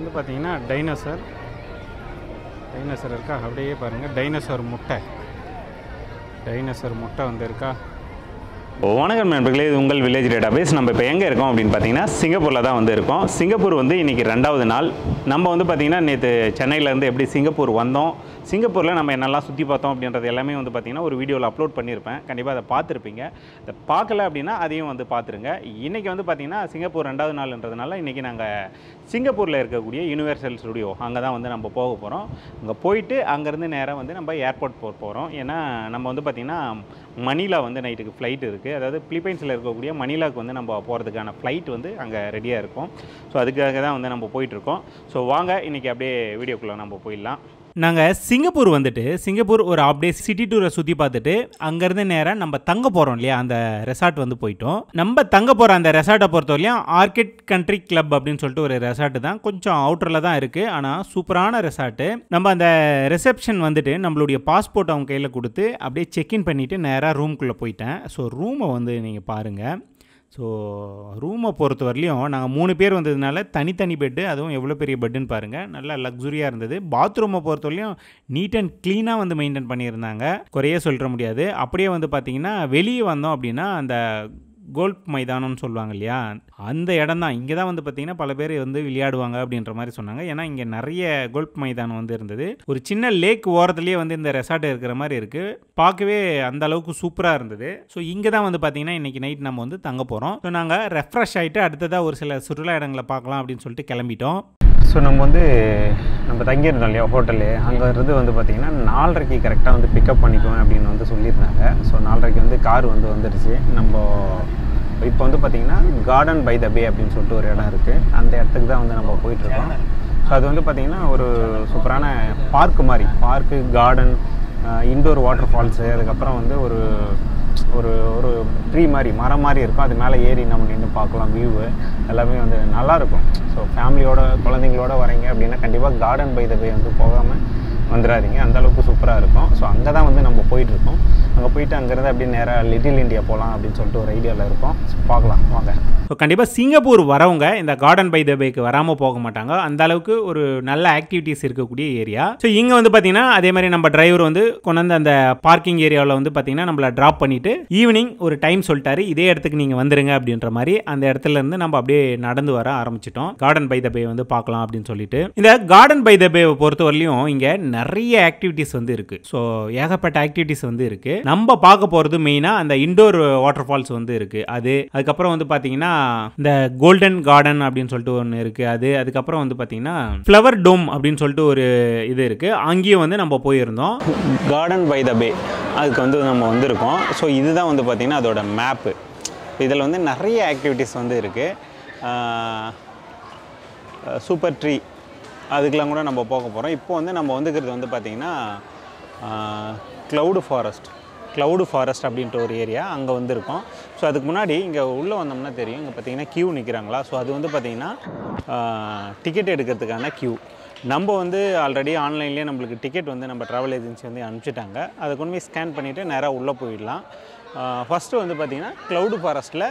வந்து பார்த்தீங்கன்னா டைனோசர் இருக்கா, அப்படியே பாருங்கள். டைனோசர் முட்டை வந்து இருக்கா. வணக்கம் நண்பர்களே, இது உங்கள் வில்லேஜ் டேட்டாபேஸ். நம்ம இப்போ எங்கே இருக்கோம் அப்படின்னு பார்த்தீங்கன்னா சிங்கப்பூரில் தான் வந்து இருக்கோம். சிங்கப்பூர் வந்து இன்றைக்கி 2வது நாள். நம்ம வந்து பார்த்திங்கன்னா நேற்று சென்னையிலேருந்து எப்படி சிங்கப்பூர் வந்தோம், சிங்கப்பூரில் நம்ம என்னெல்லாம் சுற்றி பார்த்தோம் அப்படின்றது எல்லாமே வந்து பார்த்திங்கன்னா ஒரு வீடியோவில் அப்லோட் பண்ணியிருப்பேன். கண்டிப்பாக அதை பார்த்துருப்பீங்க. அதை பார்க்கல அப்படின்னா அதையும் வந்து பார்த்துருங்க. இன்றைக்கி வந்து பார்த்திங்கன்னா சிங்கப்பூர் 2வது நாள்ன்றதுனால இன்றைக்கி நாங்கள் சிங்கப்பூரில் இருக்கக்கூடிய யூனிவர்சல் ஸ்டுடியோ அங்கே தான் வந்து நம்ம போக போகிறோம். அங்கே போயிட்டு அங்கேருந்து நேராக வந்து நம்ம ஏர்போர்ட் போகிறோம். ஏன்னா நம்ம வந்து பார்த்திங்கன்னா மணிலா வந்து நைட்டுக்கு ஃப்ளைட் இருக்குது. அதாவது பிலிப்பைன்ஸில் இருக்கக்கூடிய மணிலாவுக்கு வந்து நம்ம போகிறதுக்கான ஃப்ளைட் வந்து அங்கே ரெடியாக இருக்கும். ஸோ அதுக்காக தான் வந்து நம்ம போயிட்டுருக்கோம். ஸோ வாங்க இன்றைக்கி அப்படியே வீடியோக்குள்ளே நம்ம போயிடலாம். நாங்கள் சிங்கப்பூர் வந்துட்டு சிங்கப்பூர் ஒரு அப்படியே சிட்டி டூரை சுற்றி பார்த்துட்டு அங்கேருந்து நேராக நம்ம தங்க போகிறோம் இல்லையா, அந்த ரெசார்ட் வந்து போயிட்டோம். நம்ம தங்க போகிற அந்த ரெசார்ட்டை பொறுத்தவரையும் ஆர்கிட் கண்ட்ரி கிளப் அப்படின்னு சொல்லிட்டு ஒரு ரெசார்ட்டு தான். கொஞ்சம் அவுட்டரில் தான் இருக்குது, ஆனால் சூப்பரான ரெசார்ட்டு. நம்ம அந்த ரிசப்ஷன் வந்துட்டு நம்மளுடைய பாஸ்போர்ட் அவங்க கையில் கொடுத்து அப்படியே செக்இன் பண்ணிவிட்டு நேராக ரூம்குள்ளே போயிட்டேன். ஸோ ரூமை வந்து நீங்கள் பாருங்கள். ஸோ ரூமை பொறுத்த வரலையும் நாங்கள் 3 பேர் வந்ததுனால தனித்தனி பெட்டு, அதுவும் எவ்வளோ பெரிய பெட்டுன்னு பாருங்கள், நல்லா லக்ஸுரியாக இருந்தது. பாத்ரூமை பொறுத்த வரலையும் நீட் அண்ட் க்ளீனாக வந்து மெயின்டைன் பண்ணியிருந்தாங்க, குறையே சொல்லிட முடியாது. அப்படியே வந்து பார்த்திங்கன்னா வெளியே வந்தோம் அப்படின்னா அந்த கோல்ஃப் மைதானம்னு சொல்லுவாங்க இல்லையா, அந்த இடம் தான். இங்கே தான் வந்து பார்த்திங்கன்னா பல பேர் வந்து விளையாடுவாங்க அப்படின்ற மாதிரி சொன்னாங்க. ஏன்னா இங்கே நிறைய கோல்ஃப் மைதானம் வந்து இருந்தது. ஒரு சின்ன லேக் ஓரத்துலேயே வந்து இந்த ரெசார்ட் இருக்கிற மாதிரி இருக்குது. பார்க்கவே அந்த அளவுக்கு சூப்பராக இருந்தது. ஸோ இங்கே தான் வந்து பார்த்திங்கன்னா இன்றைக்கி நைட் நம்ம வந்து தங்க போகிறோம். ஸோ நாங்கள் ரெஃப்ரெஷ் ஆகிட்டு அடுத்ததாக ஒரு சில சுற்றுலா இடங்களை பார்க்கலாம் அப்படின்னு சொல்லிட்டு கிளம்பிட்டோம். ஸோ நம்ம தங்கியிருந்தோம் இல்லையா ஹோட்டலு, அங்கே இருந்து வந்து பார்த்திங்கன்னா 4:30க்கு கரெக்டாக வந்து பிக்கப் பண்ணிக்குவேன் அப்படின்னு வந்து சொல்லியிருந்தாங்க. ஸோ 4:30க்கு வந்து கார் வந்துருச்சு. நம்ம இப்போ வந்து பார்த்திங்கன்னா கார்டன் பை த பே அப்படின்னு சொல்லிட்டு ஒரு இடம் இருக்குது. அந்த இடத்துக்கு தான் வந்து நம்ம போயிட்டுருக்கோம். ஸோ அது வந்து பார்த்திங்கன்னா ஒரு சூப்பரான park garden, indoor water falls, அதுக்கப்புறம் வந்து ஒரு ஒரு ட்ரீ மாதிரி மரம் மாதிரி இருக்கும். அது மேலே ஏறி நம்ம நின்று பார்க்கலாம். வியூவு எல்லாமே வந்து நல்லாயிருக்கும். ஸோ ஃபேமிலியோட குழந்தைங்களோட வரீங்க அப்படின்னா கண்டிப்பாக கார்டன் பை த பே வந்து போகாமல் வந்துடாதீங்க, அந்தளவுக்கு சூப்பராக இருக்கும். ஸோ அங்கே தான் வந்து நம்ம போயிட்டுருக்கோம். அங்கே போயிட்டு அங்கேருந்து அப்படியே நேராக லிட்டில் இந்தியா போகலாம் அப்படின்னு சொல்லிட்டு ஒரு ஐடியாவில் இருக்கோம். ஸோ பார்க்கலாம் வாங்க. ஸோ கண்டிப்பாக சிங்கப்பூர் வரவங்க இந்த கார்டன் பை த பேக்கு வராமல் போக மாட்டாங்க. அந்த அளவுக்கு ஒரு நல்ல ஆக்டிவிட்டீஸ் இருக்கக்கூடிய ஏரியா. ஸோ இங்கே வந்து பார்த்தீங்கன்னா அதே மாதிரி நம்ம டிரைவர் வந்து கொண்டாந்து அந்த பார்க்கிங் ஏரியாவில் வந்து பார்த்தீங்கன்னா நம்மளை ட்ராப் பண்ணிவிட்டு ஈவினிங் ஒரு டைம் சொல்லிட்டாரு, இதே இடத்துக்கு நீங்கள் வந்துருங்க அப்படின்ற மாதிரி. அந்த இடத்துல இருந்து நம்ம அப்படியே நடந்து வர ஆரம்பிச்சிட்டோம். கார்டன் பை த பே வந்து பார்க்கலாம் அப்படின்னு சொல்லிட்டு. இந்த கார்டன் பை த பேவை பொறுத்த வரலையும் இங்கே நிறைய ஆக்டிவிட்டீஸ் வந்து இருக்குது. ஸோ ஏகப்பட்ட ஆக்டிவிட்டீஸ் வந்து இருக்குது. நம்ம பார்க்க போகிறது மெயினாக அந்த இண்டோர் வாட்டர் ஃபால்ஸ் வந்து இருக்குது. அதுக்கப்புறம் வந்து பார்த்தீங்கன்னா இந்த கோல்டன் கார்டன் அப்படின்னு சொல்லிட்டு ஒன்று இருக்குது. அதுக்கப்புறம் வந்து பார்த்தீங்கன்னா ஃப்ளவர் டோம் அப்படின்னு சொல்லிட்டு ஒரு இது இருக்குது. அங்கேயும் வந்து நம்ம போயிருந்தோம். கார்டன் பை த பே அதுக்கு வந்து நம்ம வந்திருக்கோம். ஸோ இதுதான் வந்து பார்த்திங்கன்னா அதோட மேப்பு. இதில் வந்து நிறைய ஆக்டிவிட்டீஸ் வந்து இருக்குது. சூப்பர் ட்ரீ அதுக்கெலாம் கூட நம்ம போக போகிறோம். இப்போ வந்து நம்ம வந்துக்கிறது வந்து பார்த்திங்கன்னா க்ளவுடு ஃபாரஸ்ட் அப்படின்ற ஒரு ஏரியா, அங்கே வந்திருக்கோம். ஸோ அதுக்கு முன்னாடி இங்கே உள்ளே வந்தோம்னா தெரியும், இங்கே பார்த்திங்கன்னா கியூ நிற்கிறாங்களா. ஸோ அது வந்து பார்த்திங்கன்னா டிக்கெட் எடுக்கிறதுக்கான கியூ. நம்ம வந்து ஆல்ரெடி ஆன்லைன்லேயே நம்மளுக்கு டிக்கெட் வந்து நம்ம ட்ராவல் ஏஜென்சி வந்து அனுப்பிச்சிட்டாங்க. அதை கொண்டு போய் ஸ்கேன் பண்ணிவிட்டு நேராக உள்ளே போயிடலாம். ஃபஸ்ட்டு வந்து பார்த்திங்கன்னா க்ளவுடு ஃபாரஸ்ட்டில்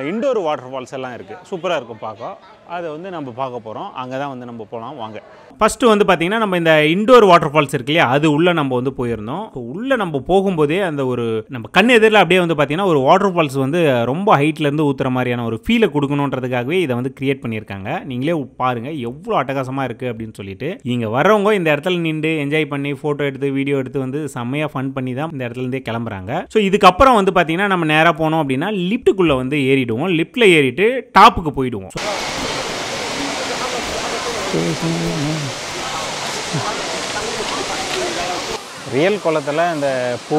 இண்டோர் வாட்டர் ஃபால்ஸ் எல்லாம் இருக்குது, சூப்பராக இருக்கும் பார்க்க. அதை வந்து நம்ம பார்க்க போகிறோம். அங்கே தான் வந்து நம்ம போகலாம் வாங்க. ஃபஸ்ட்டு வந்து பார்த்திங்கன்னா நம்ம இந்த இண்டோர் வாட்டர் ஃபால்ஸ் இருக்கு இல்லையா, அது உள்ளே நம்ம வந்து போயிருந்தோம். உள்ளே நம்ம போகும்போதே அந்த ஒரு நம்ம கண் எதிரில் அப்படியே வந்து பார்த்திங்கன்னா ஒரு வாட்டர் ஃபால்ஸ் வந்து ரொம்ப ஹைட்லேருந்து ஊற்றுற மாதிரியான ஒரு ஃபீலை கொடுக்கணுன்றதுக்காகவே இதை வந்து கிரியேட் பண்ணியிருக்காங்க. நீங்களே பாருங்கள் எவ்வளோ அட்டகாசமாக இருக்குது அப்படின்னு சொல்லிட்டு. இங்கே வரவங்க இந்த இடத்துல நின்று என்ஜாய் பண்ணி ஃபோட்டோ எடுத்து வீடியோ எடுத்து வந்து செம்மையாக ஃபன் பண்ணி தான் இந்த இடத்துலேருந்தே கிளம்புறாங்க. ஸோ இதுக்கப்புறம் வந்து பார்த்திங்கன்னா நம்ம நேராக போனோம் அப்படின்னா லிஃப்ட்டுக்குள்ளே வந்து ஏறிடுவோம். லிஃப்ட்டில் ஏறிட்டு டாப்புக்கு போயிடுவோம். ரியல் குளத்தில் இந்த பூ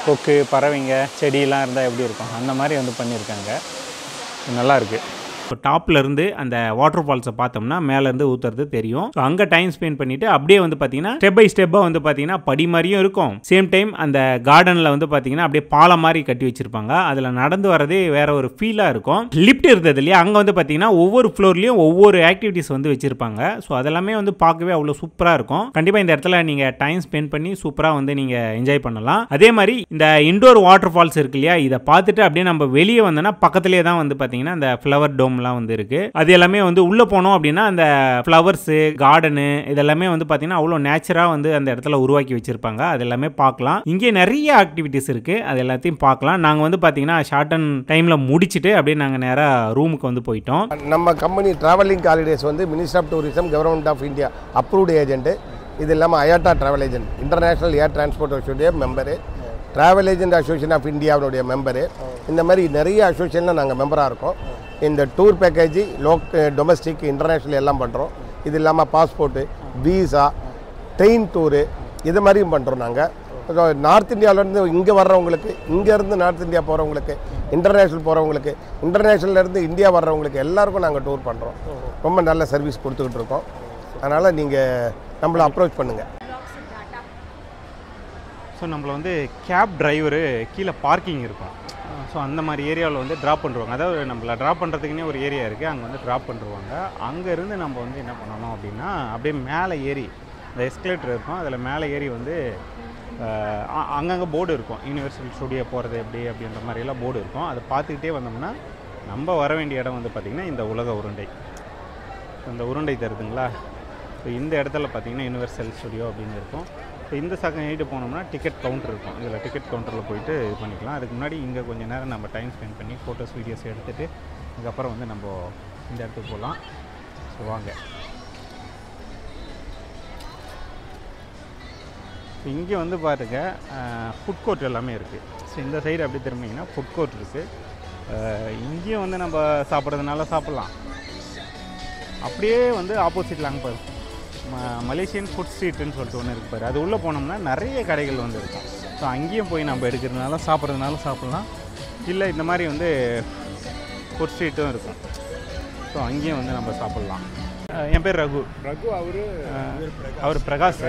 கொக்கு பறவைங்க செடியெல்லாம் இருந்தால் எப்படி இருக்கும் அந்த மாதிரி வந்து பண்ணியிருக்காங்க. நல்லாயிருக்கு. இப்போ டாப்ல இருந்து அந்த வாட்டர் ஃபால்ஸை பார்த்தோம்னா மேலேருந்து ஊற்றுறது தெரியும். ஸோ அங்கே டைம் ஸ்பெண்ட் பண்ணிட்டு அப்படியே வந்து பார்த்தீங்கன்னா ஸ்டெப் பை ஸ்டெப்பாக வந்து பார்த்தீங்கன்னா படி மாதிரியும் இருக்கும். சேம் டைம் அந்த கார்டனில் வந்து பார்த்தீங்கன்னா அப்படியே பாலம் மாதிரி கட்டி வச்சிருப்பாங்க. அதில் நடந்து வரதே வேற ஒரு ஃபீலாக இருக்கும். லிஃப்ட் இருந்தது இல்லையா, அங்கே வந்து பார்த்தீங்கன்னா ஒவ்வொரு ஃப்ளோர்லேயும் ஒவ்வொரு ஆக்டிவிட்டிஸ் வந்து வச்சிருப்பாங்க. ஸோ அதெல்லாமே வந்து பார்க்கவே அவ்வளோ சூப்பராக இருக்கும். கண்டிப்பாக இந்த இடத்துல நீங்கள் டைம் ஸ்பெண்ட் பண்ணி சூப்பராக வந்து நீங்கள் என்ஜாய் பண்ணலாம். அதே மாதிரி இந்த இண்டோர் வாட்டர் ஃபால்ஸ் இருக்கு இல்லையா, இதை பார்த்துட்டு அப்படியே நம்ம வெளியே வந்தோன்னா பக்கத்துலேயே தான் வந்து பார்த்தீங்கன்னா இந்த ஃப்ளவர் டோம் ஐட்டம்லாம் வந்து இருக்குது. அது எல்லாமே வந்து உள்ளே போனோம் அப்படின்னா அந்த ஃப்ளவர்ஸு கார்டனு இதெல்லாமே வந்து பார்த்திங்கன்னா அவ்வளோ நேச்சராக வந்து அந்த இடத்துல உருவாக்கி வச்சுருப்பாங்க. அது எல்லாமே பார்க்கலாம். இங்கே நிறைய ஆக்டிவிட்டீஸ் இருக்குது, அது எல்லாத்தையும் பார்க்கலாம். நாங்கள் வந்து பார்த்திங்கன்னா ஷார்ட் அண்ட் டைமில் முடிச்சுட்டு அப்படியே நாங்கள் நேராக ரூமுக்கு வந்து போயிட்டோம். நம்ம கம்பெனி ட்ராவலிங் ஹாலிடேஸ் வந்து ministry of tourism, government of India approved agent. இது இல்லாமல் IATA travel agent, international air transport association member, travel agent association of இந்தியாவுடைய மெம்பரு. இந்த மாதிரி நிறைய அசோசியேஷனில் நாங்கள் மெம்பராக இருக்கோம். இந்த டூர் பேக்கேஜ் டொமஸ்டிக் இன்டர்நேஷ்னல் எல்லாம் பண்ணுறோம். இது இல்லாமல் பாஸ்போர்ட்டு, வீசா, ட்ரெயின் டூரு இது மாதிரியும் பண்ணுறோம். நாங்கள் நார்த் இந்தியாவிலேருந்து இங்கே வர்றவங்களுக்கு, இங்கேருந்து நார்த் இந்தியா போகிறவங்களுக்கு, இன்டர்நேஷ்னல் போகிறவங்களுக்கு, இன்டர்நேஷ்னல்லேருந்து இந்தியா வர்றவங்களுக்கு எல்லாருக்கும் நாங்கள் டூர் பண்ணுறோம். ரொம்ப நல்ல சர்வீஸ் கொடுத்துக்கிட்டு இருக்கோம். அதனால் நீங்கள் நம்மளை அப்ரோச் பண்ணுங்கள். ஸோ நம்மளை வந்து கேப் டிரைவரு கீழே பார்க்கிங் இருக்கும். ஸோ அந்த மாதிரி ஏரியாவில் வந்து ட்ராப் பண்ணுவாங்க. அதாவது நம்மளை ட்ராப் பண்ணுறதுக்குன்னே ஒரு ஏரியா இருக்குது, அங்கே வந்து ட்ராப் பண்ணுவாங்க. அங்கேருந்து நம்ம வந்து என்ன பண்ணணும் அப்படின்னா அப்படியே மேலே ஏறி இந்த எஸ்கலேட்டர் இருக்கும், அதில் மேலே ஏறி வந்து அங்கங்கே போர்டு இருக்கும், யூனிவர்சல் ஸ்டுடியோ போகிறது எப்படி அப்படின்ற மாதிரியெல்லாம் போர்டு இருக்கும். அதை பார்த்துக்கிட்டே வந்தோம்னா நம்ம வர வேண்டிய இடம் வந்து பார்த்திங்கன்னா இந்த உலக உருண்டை. இந்த உருண்டை தருதுங்களா? ஸோ இந்த இடத்துல பார்த்திங்கன்னா யூனிவர்சல் ஸ்டுடியோ அப்படின்னு இருக்கும். ஸோ இந்த சைடு போனோம்னா டிக்கெட் கவுண்டர் இருக்கும். இதில் டிக்கெட் கவுண்டரில் போயிட்டு இது பண்ணிக்கலாம். அதுக்கு முன்னாடி இங்கே கொஞ்சம் நேரம் நம்ம டைம் ஸ்பெண்ட் பண்ணி ஃபோட்டோஸ் வீடியோஸ் எடுத்துகிட்டு அதுக்கப்புறம் வந்து நம்ம இந்த இடத்துக்கு போகலாம். ஸோ வாங்க. ஸோ இங்கே வந்து பாருங்க ஃபுட் கோர்ட் எல்லாமே இருக்குது. ஸோ இந்த சைடு அப்படி திரும்பிங்கன்னா ஃபுட் கோர்ட் இருக்குது. இங்கேயும் வந்து நம்ம சாப்பிட்றதுனால சாப்பிட்லாம். அப்படியே வந்து ஆப்போசிட்டில் அங்கே பாரு மலேசியன் ஃபுட் ஸ்ட்ரீட்டுன்னு சொல்லிட்டு ஒன்று இருக்குது பாரு. அது உள்ளே போனோம்னா நிறைய கடைகள் வந்து இருக்கும். ஸோ அங்கேயும் போய் நம்ம எடுக்கிறதுனால சாப்பிட்றதுனால சாப்பிட்லாம். இல்லை இந்த மாதிரி வந்து ஃபுட் ஸ்ட்ரீட்டும் இருக்கும். ஸோ அங்கேயும் வந்து நம்ம சாப்பிட்லாம். என் பேர் ரகு. அவர் பிரகாஷ்.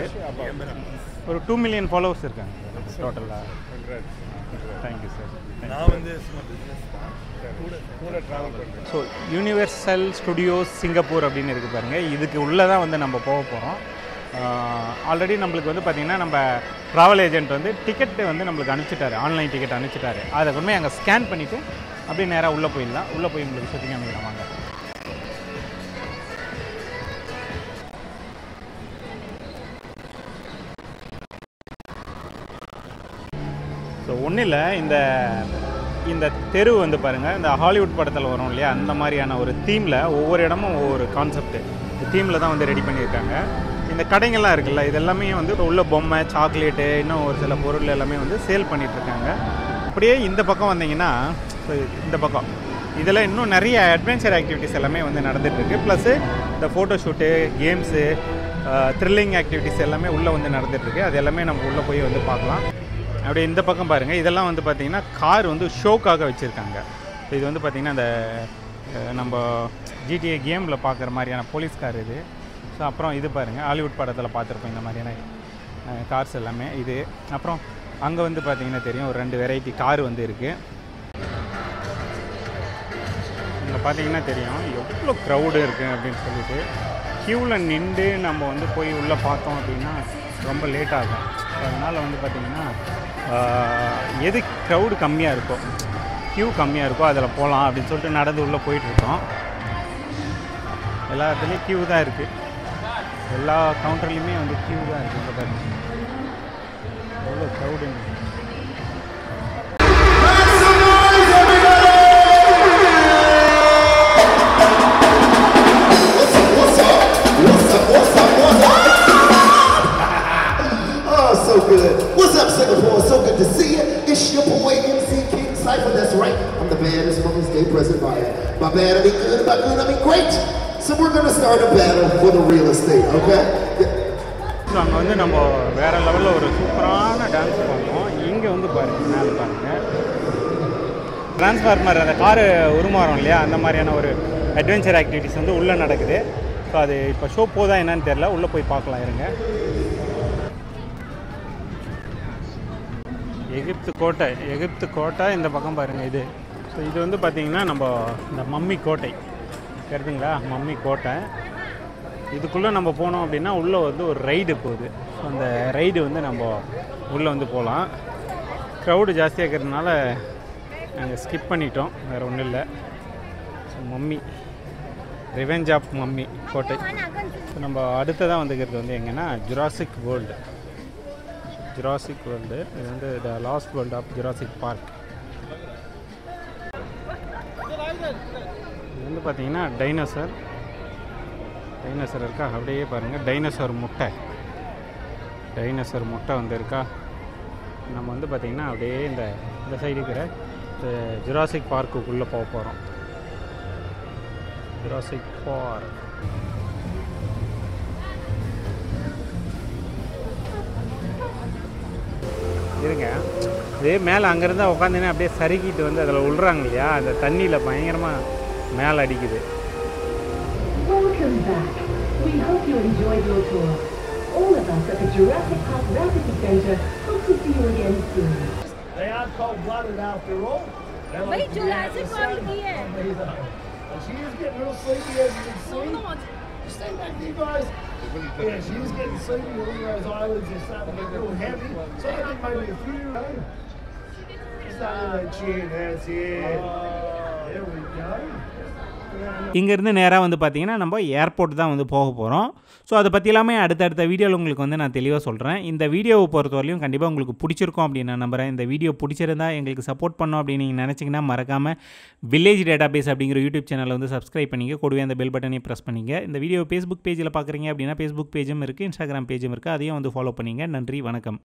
ஒரு 2 மில்லியன் ஃபாலோவர்ஸ் இருக்காங்க டோட்டலாக. Thank you sir. நான் வந்து கூட ட்ராவல் பண்ணுறேன். ஸோ யூனிவர்சல் ஸ்டுடியோஸ் சிங்கப்பூர் அப்படின்னு இருக்குது பாருங்கள். இதுக்கு உள்ளே தான் வந்து நம்ம போக போகிறோம். ஆல்ரெடி நம்மளுக்கு வந்து பார்த்திங்கன்னா நம்ம ட்ராவல் ஏஜென்ட் வந்து டிக்கெட்டு வந்து நம்மளுக்கு அனுப்பிச்சிட்டாரு, ஆன்லைன் டிக்கெட் அனுப்பிச்சிட்டாரு. அதை கொண்டு போய் அங்கே ஸ்கேன் பண்ணிவிட்டு அப்படியே நேராக உள்ளே போயிடலாம். உள்ளே போய் உங்களுக்கு சுற்றி காமிக்கிறோம் வாங்க. ஸோ ஒன்றும் இல்லை, இந்த தெரு வந்து பாருங்கள், இந்த ஹாலிவுட் படத்தில் வரும் இல்லையா, அந்த மாதிரியான ஒரு தீமில் ஒவ்வொரு இடமும் ஒவ்வொரு கான்செப்ட்டு இந்த தீமில் தான் வந்து ரெடி பண்ணியிருக்காங்க. இந்த கடைங்கள்லாம் இருக்குல்ல, இதெல்லாமே வந்து உள்ள பொம்மை, சாக்லேட்டு, இன்னும் ஒரு சில பொருள் எல்லாமே வந்து சேல் பண்ணிகிட்ருக்காங்க. அப்படியே இந்த பக்கம் வந்தீங்கன்னா இந்த பக்கம் இதில் இன்னும் நிறைய அட்வென்ச்சர் ஆக்டிவிட்டீஸ் எல்லாமே வந்து நடந்துகிட்ருக்கு. ப்ளஸ்ஸு இந்த ஃபோட்டோஷூட்டு, கேம்ஸு, த்ரில்லிங் ஆக்டிவிட்டீஸ் எல்லாமே உள்ளே வந்து நடந்துகிட்ருக்கு. அது எல்லாமே நம்ம உள்ளே போய் வந்து பார்க்கலாம். அப்படியே இந்த பக்கம் பாருங்கள், இதெல்லாம் வந்து பார்த்திங்கன்னா கார் வந்து ஷோக்காக வச்சுருக்காங்க. இது வந்து பார்த்திங்கன்னா அந்த நம்ம GTA கேமில் பார்க்குற மாதிரியான போலீஸ் கார் இது. ஸோ அப்புறம் இது பாருங்கள், ஹாலிவுட் படத்தில் பார்த்துருப்போம் இந்த மாதிரியான கார்ஸ் எல்லாமே இது. அப்புறம் அங்கே வந்து பார்த்திங்கன்னா தெரியும், ஒரு 2 வெரைட்டி கார் வந்து இருக்குது. இங்கே பார்த்திங்கன்னா தெரியும் எவ்வளோ க்ரௌடு இருக்குது அப்படின்னு சொல்லிட்டு. க்யூவில் நின்று நம்ம வந்து போய் உள்ளே பார்த்தோம் அப்படின்னா ரொம்ப லேட் ஆகும். அதனால் வந்து பார்த்திங்கன்னா எது க்ரௌடு கம்மியாக இருக்கோ, க்யூ கம்மியாக இருக்கோ அதில் போகலாம் அப்படின்னு சொல்லிட்டு நடந்து உள்ளே போயிட்டுருக்கோம். எல்லா இடத்துலையும் க்யூ தான் இருக்குது, எல்லா கவுண்டர்லேயுமே வந்து க்யூ தான் இருக்குது. இந்த பாருங்க எவ்வளோ crowd. What's up, Singapore? So good to see you. It's your boy MC King Cypher. That's right. I'm the baddest Mother's Day present buyer. By bad I mean good, by good I mean great. So we're gonna start a battle for the real estate, okay? So அங்கே வந்து நம்ம வேறு லெவலில் ஒரு சூப்பரான dance பண்ணுவோம். இங்கே வந்து பாருங்கள், மேலே பாருங்கள், டிரான்ஸ்ஃபார்மர் அந்த காரு உருமாறும் இல்லையா, அந்த மாதிரியான ஒரு அட்வென்ச்சர் ஆக்டிவிட்டிஸ் வந்து உள்ளே நடக்குது. ஸோ அது இப்போ ஷோ போதா என்னன்னு தெரில, உள்ளே போய் பார்க்கலாம் இருங்க. எகிப்து கோட்டை இந்த பக்கம் பாருங்கள் இது. ஸோ இது வந்து பார்த்திங்கன்னா நம்ம இந்த மம்மி கோட்டை தெரியுதுங்களா, மம்மி கோட்டை. இதுக்குள்ளே நம்ம போனோம் அப்படின்னா உள்ளே வந்து ஒரு ரைடு போகுது. ஸோ அந்த ரைடு வந்து நம்ம உள்ளே வந்து போகலாம். க்ரௌடு ஜாஸ்தியாக இருக்கிறதுனால நாங்கள் ஸ்கிப் பண்ணிட்டோம், வேறு ஒன்றும் இல்லை. So mummy, revenge of mummy கோட்டை. ஸோ நம்ம அடுத்ததாக வந்துக்கிறது வந்து எங்கன்னா ஜுராசிக் வேர்ல்டு. இது வந்து the lost world of Jurassic Park. இது வந்து பார்த்திங்கன்னா டைனோசர் இருக்கா, அப்படியே பாருங்கள். டைனோசர் முட்டை வந்து இருக்கா. நம்ம வந்து பார்த்திங்கன்னா அப்படியே இந்த சைடு இருக்கிற ஜுராசிக் பார்க்குள்ளே போக போகிறோம். ஜுராசிக் பார்க் இருங்க. இதே மேலே அங்கேருந்து உட்காந்துன்னா அப்படியே சறுக்கிட்டு வந்து அதில் விழுறாங்க இல்லையா, அந்த தண்ணியில் பயங்கரமாக மேலே அடிக்குது. Welcome back. We hope you enjoyed your tour. All of us at the Jurassic Park Rapid Adventure hope to see you again soon. They are cold-blooded after all. भाई जुरासिक वर्ल्ड की है. She is getting real sleepy as you can see. Stay back there, guys. Yeah, she is getting sleepy. All those eyelids are starting to get real heavy. So I think maybe a few. Starting that chin, that's it. There we go. இங்கேருந்து நேராக வந்து பார்த்திங்கன்னா நம்ம airport தான் வந்து போக போகிறோம். So அதை பற்றி எல்லாமே அடுத்தடுத்த வீடியோவில் உங்களுக்கு வந்து நான் தெளிவாக சொல்கிறேன். இந்த வீடியோவை பொறுத்தவரையும் கண்டிப்பாக உங்களுக்கு பிடிச்சிருக்கும் அப்படின்னு நான் நம்புகிறேன். இந்த வீடியோ பிடிச்சிருந்தா எங்களுக்கு சப்போர்ட் பண்ணோம் அப்படின்னு நீங்கள் நினச்சிங்கன்னா மறக்காமல் வில்லேஜ் டேட்டாபேஸ் அப்படிங்கிற யூடியூப் சேனலை வந்து சப்ஸ்கிரைப் பண்ணிங்க, கூடவே அந்த பெல் பட்டனையும் ப்ரெஸ் பண்ணிங்க. இந்த வீடியோ ஃபேஸ்புக் பேஜில் பார்க்குறீங்க அப்படின்னா ஃபேஸ்புக் பேஜும் இருக்குது, இன்ஸ்டாகிராம் பேஜும் இருக்குது, அதையும் வந்து ஃபாலோ பண்ணிங்க. நன்றி, வணக்கம்.